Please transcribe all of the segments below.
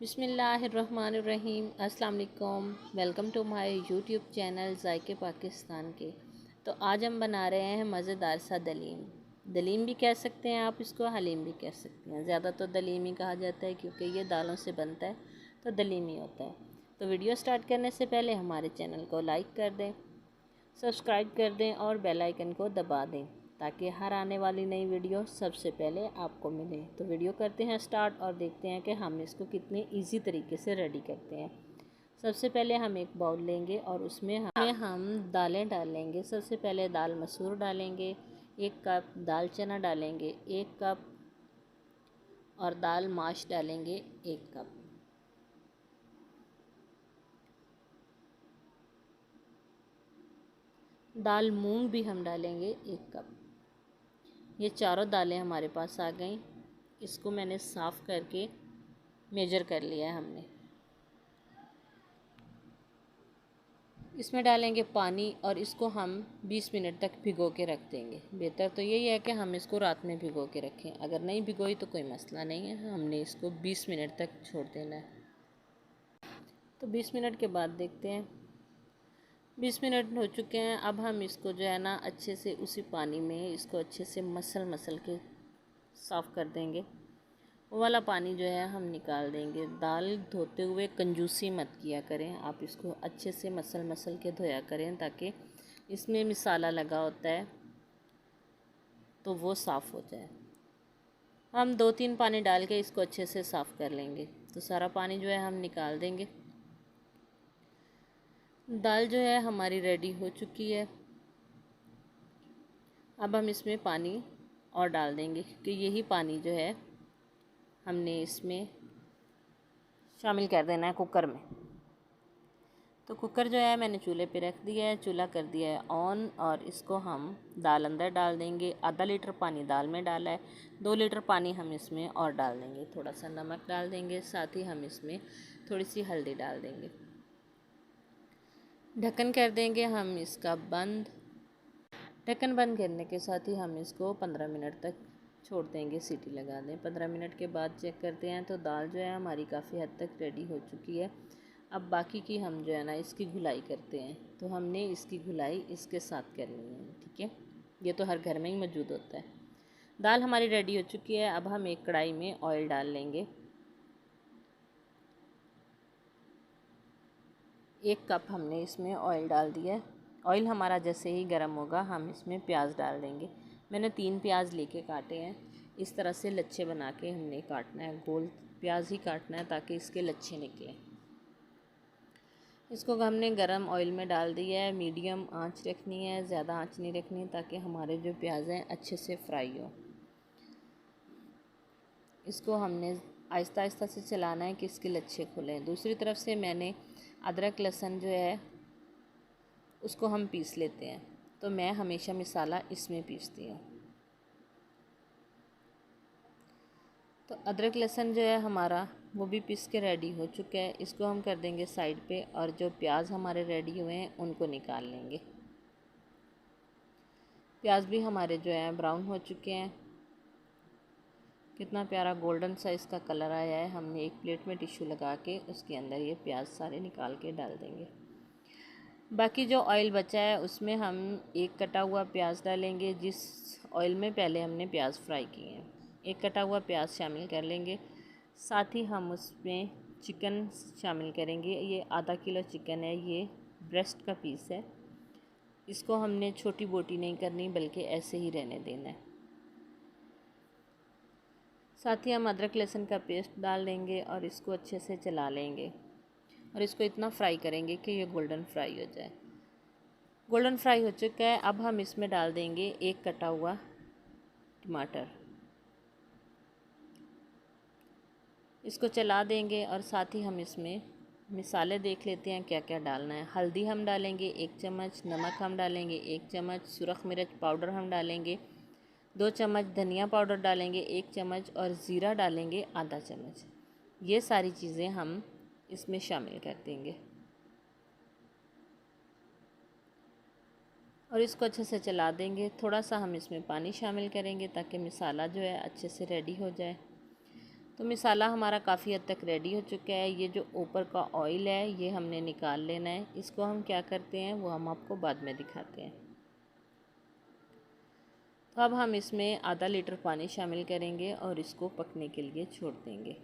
बिस्मिल्लाहिर्रहमानिर्रहीम। अस्सलाम वालेकुम। Welcome to my YouTube channel ज़ायके पाकिस्तान के। तो आज हम बना रहे हैं मज़ेदार सा दलीम। दलीम भी कह सकते हैं आप इसको, हलीम भी कह सकते हैं। ज़्यादा तो दलीम ही कहा जाता है क्योंकि ये दालों से बनता है, तो दलीम ही होता है। तो वीडियो स्टार्ट करने से पहले हमारे चैनल को लाइक कर दें, सब्सक्राइब कर दें और बेल आइकन को दबा दें ताकि हर आने वाली नई वीडियो सबसे पहले आपको मिले। तो वीडियो करते हैं स्टार्ट और देखते हैं कि हम इसको कितने इजी तरीके से रेडी करते हैं। सबसे पहले हम एक बाउल लेंगे और उसमें हम दालें डालेंगे। सबसे पहले दाल मसूर डालेंगे 1 कप, दाल चना डालेंगे 1 कप और दाल माश डालेंगे 1 कप। दाल मूंग भी हम डालेंगे 1 कप। ये चारों दालें हमारे पास आ गई। इसको मैंने साफ़ करके मेजर कर लिया है हमने। इसमें डालेंगे पानी और इसको हम 20 मिनट तक भिगो के रख देंगे। बेहतर तो यही है कि हम इसको रात में भिगो के रखें। अगर नहीं भिगोई तो कोई मसला नहीं है, हमने इसको 20 मिनट तक छोड़ देना है। तो 20 मिनट के बाद देखते हैं। 20 मिनट हो चुके हैं। अब हम इसको जो है ना अच्छे से उसी पानी में इसको अच्छे से मसल के साफ़ कर देंगे। वो वाला पानी जो है हम निकाल देंगे। दाल धोते हुए कंजूसी मत किया करें, आप इसको अच्छे से मसल के धोया करें ताकि इसमें मसाला लगा होता है तो वो साफ़ हो जाए। हम 2-3 पानी डाल के इसको अच्छे से साफ़ कर लेंगे। तो सारा पानी जो है हम निकाल देंगे। दाल जो है हमारी रेडी हो चुकी है। अब हम इसमें पानी और डाल देंगे क्योंकि यही पानी जो है हमने इसमें शामिल कर देना है कुकर में। तो कुकर जो है मैंने चूल्हे पे रख दिया है, चूल्हा कर दिया है ऑन और इसको हम दाल अंदर डाल देंगे। आधा लीटर पानी दाल में डाला है, 2 लीटर पानी हम इसमें और डाल देंगे। थोड़ा सा नमक डाल देंगे, साथ ही हम इसमें थोड़ी सी हल्दी डाल देंगे। ढक्कन कर देंगे हम इसका बंद। ढक्कन बंद करने के साथ ही हम इसको 15 मिनट तक छोड़ देंगे, सीटी लगा दें। 15 मिनट के बाद चेक करते हैं तो दाल जो है हमारी काफ़ी हद तक रेडी हो चुकी है। अब बाकी की हम जो है ना इसकी घुलाई करते हैं। तो हमने इसकी घुलाई इसके साथ करनी है, ठीक है। ये तो हर घर में ही मौजूद होता है। दाल हमारी रेडी हो चुकी है। अब हम एक कढ़ाई में ऑयल डाल लेंगे। 1 कप हमने इसमें ऑयल डाल दिया है। ऑयल हमारा जैसे ही गर्म होगा हम इसमें प्याज डाल देंगे। मैंने 3 प्याज लेके काटे हैं। इस तरह से लच्छे बना के हमने काटना है, गोल प्याज ही काटना है ताकि इसके लच्छे निकलें। इसको हमने गरम ऑयल में डाल दिया है। मीडियम आंच रखनी है, ज़्यादा आंच नहीं रखनी ताकि हमारे जो प्याज हैं अच्छे से फ्राई हो। इसको हमने आहिस्ता आहिस्ता से चलाना है कि इसके लच्छे खुलें। दूसरी तरफ से मैंने अदरक लहसुन जो है उसको हम पीस लेते हैं। तो मैं हमेशा मसाला इसमें पीसती हूँ। तो अदरक लहसुन जो है हमारा वो भी पीस के रेडी हो चुका है। इसको हम कर देंगे साइड पे और जो प्याज हमारे रेडी हुए हैं उनको निकाल लेंगे। प्याज भी हमारे जो है ब्राउन हो चुके हैं। कितना प्यारा गोल्डन सा इसका कलर आया है। हमने एक प्लेट में टिश्यू लगा के उसके अंदर ये प्याज सारे निकाल के डाल देंगे। बाकी जो ऑयल बचा है उसमें हम एक कटा हुआ प्याज डालेंगे, जिस ऑयल में पहले हमने प्याज फ्राई किए हैं। एक कटा हुआ प्याज शामिल कर लेंगे। साथ ही हम उसमें चिकन शामिल करेंगे। ये आधा किलो चिकन है, ये ब्रेस्ट का पीस है। इसको हमने छोटी बोटी नहीं करनी बल्कि ऐसे ही रहने देना है। साथ ही हम अदरक लहसुन का पेस्ट डाल देंगे और इसको अच्छे से चला लेंगे और इसको इतना फ्राई करेंगे कि ये गोल्डन फ्राई हो जाए। गोल्डन फ्राई हो चुका है। अब हम इसमें डाल देंगे एक कटा हुआ टमाटर। इसको चला देंगे और साथ ही हम इसमें मसाले देख लेते हैं क्या क्या डालना है। हल्दी हम डालेंगे 1 चम्मच, नमक हम डालेंगे 1 चम्मच, सुरख मिर्च पाउडर हम डालेंगे 2 चम्मच, धनिया पाउडर डालेंगे 1 चम्मच और ज़ीरा डालेंगे आधा चम्मच। ये सारी चीज़ें हम इसमें शामिल कर देंगे और इसको अच्छे से चला देंगे। थोड़ा सा हम इसमें पानी शामिल करेंगे ताकि मसाला जो है अच्छे से रेडी हो जाए। तो मसाला हमारा काफ़ी हद तक रेडी हो चुका है। ये जो ऊपर का ऑयल है ये हमने निकाल लेना है। इसको हम क्या करते हैं वो हम आपको बाद में दिखाते हैं। तो अब हम इसमें आधा लीटर पानी शामिल करेंगे और इसको पकने के लिए छोड़ देंगे।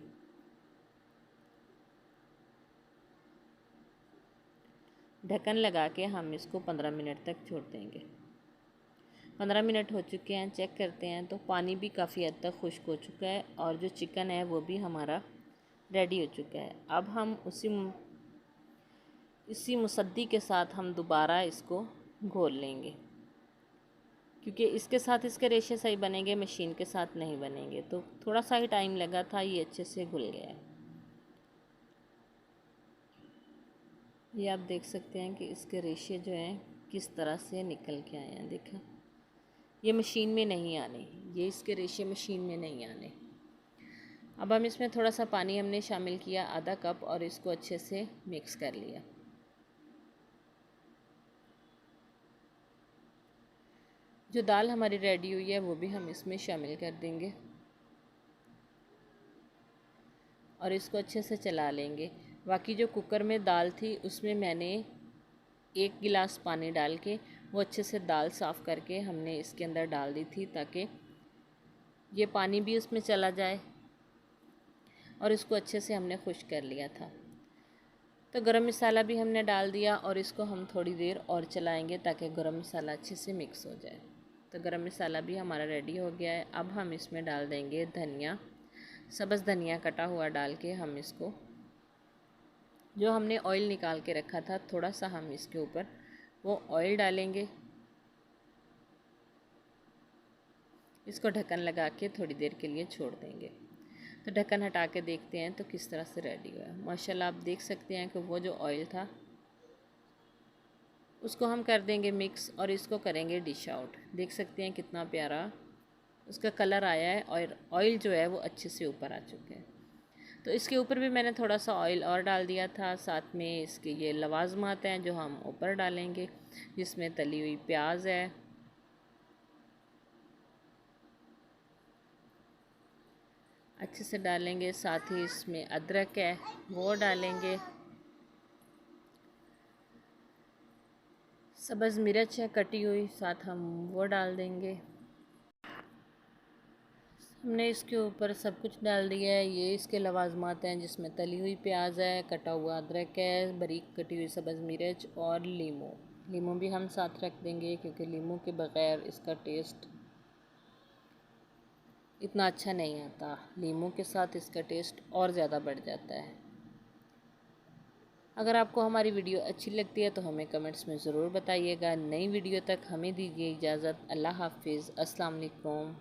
ढक्कन लगा के हम इसको 15 मिनट तक छोड़ देंगे। 15 मिनट हो चुके हैं, चेक करते हैं तो पानी भी काफ़ी हद तक खुश्क हो चुका है और जो चिकन है वो भी हमारा रेडी हो चुका है। अब हम इसी मुसद्दी के साथ हम दोबारा इसको घोल लेंगे, क्योंकि इसके साथ इसके रेशे सही बनेंगे, मशीन के साथ नहीं बनेंगे। तो थोड़ा सा ही टाइम लगा था, ये अच्छे से घुल गया है। ये आप देख सकते हैं कि इसके रेशे जो हैं किस तरह से निकल के आए हैं। देखा, ये मशीन में नहीं आने, ये इसके रेशे मशीन में नहीं आने। अब हम इसमें थोड़ा सा पानी हमने शामिल किया, आधा कप, और इसको अच्छे से मिक्स कर लिया। जो दाल हमारी रेडी हुई है वो भी हम इसमें शामिल कर देंगे और इसको अच्छे से चला लेंगे। बाकी जो कुकर में दाल थी उसमें मैंने 1 गिलास पानी डाल के वो अच्छे से दाल साफ़ करके हमने इसके अंदर डाल दी थी, ताकि ये पानी भी उसमें चला जाए, और इसको अच्छे से हमने खुश्क कर लिया था। तो गरम मसाला भी हमने डाल दिया और इसको हम थोड़ी देर और चलाएंगे ताकि गरम मसाला अच्छे से मिक्स हो जाए। तो गरम मसाला भी हमारा रेडी हो गया है। अब हम इसमें डाल देंगे धनिया, सब्ज़ धनिया कटा हुआ डाल के हम इसको, जो हमने ऑयल निकाल के रखा था, थोड़ा सा हम इसके ऊपर वो ऑयल डालेंगे। इसको ढक्कन लगा के थोड़ी देर के लिए छोड़ देंगे। तो ढक्कन हटा के देखते हैं तो किस तरह से रेडी हुआ है। माशाल्लाह आप देख सकते हैं कि वो जो ऑयल था उसको हम कर देंगे मिक्स और इसको करेंगे डिश आउट। देख सकते हैं कितना प्यारा उसका कलर आया है और ऑयल जो है वो अच्छे से ऊपर आ चुके हैं। तो इसके ऊपर भी मैंने थोड़ा सा ऑयल और डाल दिया था। साथ में इसके ये लवाजमात हैं जो हम ऊपर डालेंगे, जिसमें तली हुई प्याज है, अच्छे से डालेंगे। साथ ही इसमें अदरक है वो डालेंगे, सब्ज़ मिर्च है कटी हुई, साथ हम वो डाल देंगे। हमने इसके ऊपर सब कुछ डाल दिया है। ये इसके लवाजमात हैं जिसमें तली हुई प्याज है, कटा हुआ अदरक है, बारीक कटी हुई सब्ज़ मिर्च और लीमू भी हम साथ रख देंगे, क्योंकि लीमू के बग़ैर इसका टेस्ट इतना अच्छा नहीं आता। लीमू के साथ इसका टेस्ट और ज़्यादा बढ़ जाता है। अगर आपको हमारी वीडियो अच्छी लगती है तो हमें कमेंट्स में ज़रूर बताइएगा। नई वीडियो तक हमें दीजिए इजाज़त। अल्लाह हाफिज़, अस्सलाम वालेकुम।